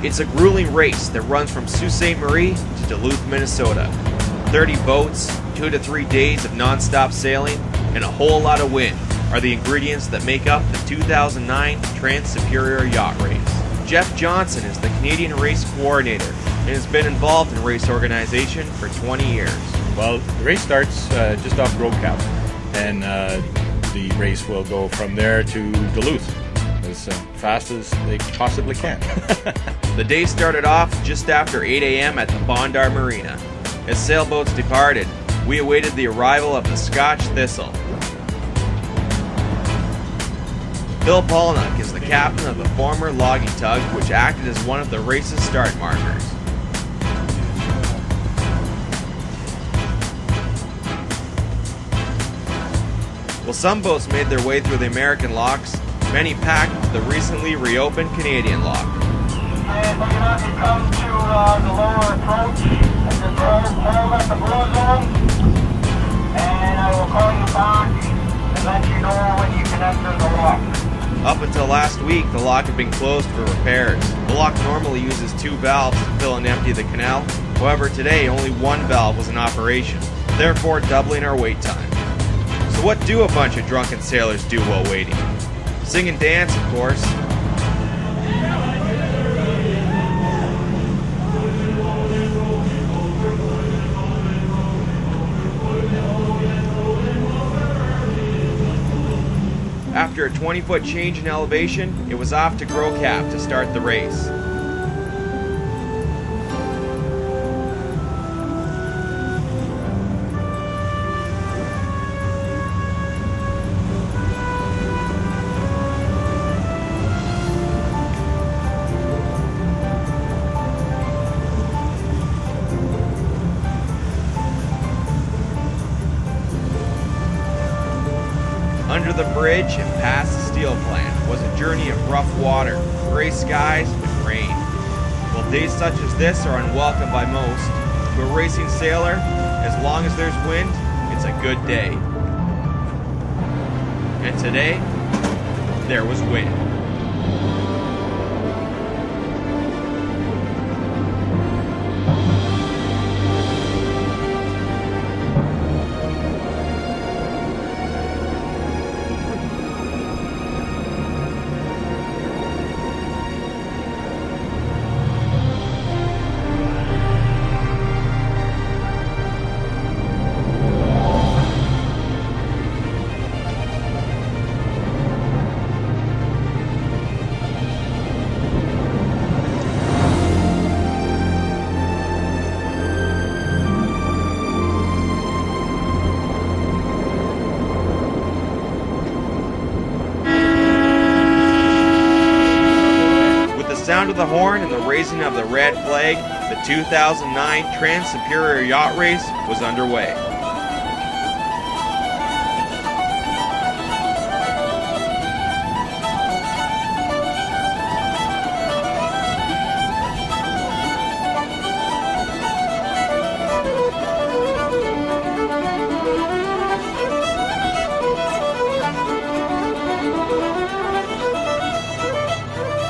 It's a grueling race that runs from Sault Ste. Marie to Duluth, Minnesota. 30 boats, 2 to 3 days of non-stop sailing, and a whole lot of wind are the ingredients that make up the 2009 Trans-Superior Yacht Race. Jeff Johnson is the Canadian race coordinator and has been involved in race organization for 20 years. Well, the race starts just off Gros Cap, and the race will go from there to Duluth as fast as they possibly can. The day started off just after 8 a.m. at the Bondar Marina. As sailboats departed, we awaited the arrival of the Scotch Thistle. Bill Polnick is the captain of the former logging tug, which acted as one of the race's start markers. While some boats made their way through the American locks, many packed the recently reopened Canadian lock. And we're going to come to the lower approach and just hold at the blue zone, and I will call you back and let you know when you can enter the lock. Up until last week, the lock had been closed for repairs. The lock normally uses 2 valves to fill and empty the canal. However, today only 1 valve was in operation, therefore doubling our wait time. So what do a bunch of drunken sailors do while waiting? Sing and dance, of course. After a 20-foot change in elevation, it was off to Gros Cap to start the race. Under the bridge and past the steel plant was a journey of rough water, gray skies, and rain. While days such as this are unwelcome by most, to a racing sailor, as long as there's wind, it's a good day. And today, there was wind. Sound of the horn and the raising of the red flag, the 2009 Trans-Superior Yacht Race was underway.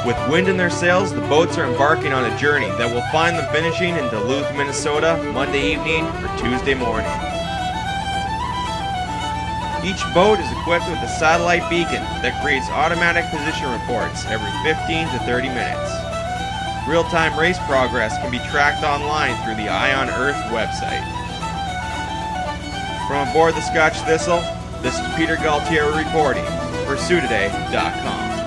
With wind in their sails, the boats are embarking on a journey that will find them finishing in Duluth, Minnesota, Monday evening or Tuesday morning. Each boat is equipped with a satellite beacon that creates automatic position reports every 15 to 30 minutes. Real-time race progress can be tracked online through the Eye on Earth website. From aboard the Scotch Thistle, this is Peter Galtieri reporting for SautToday.com.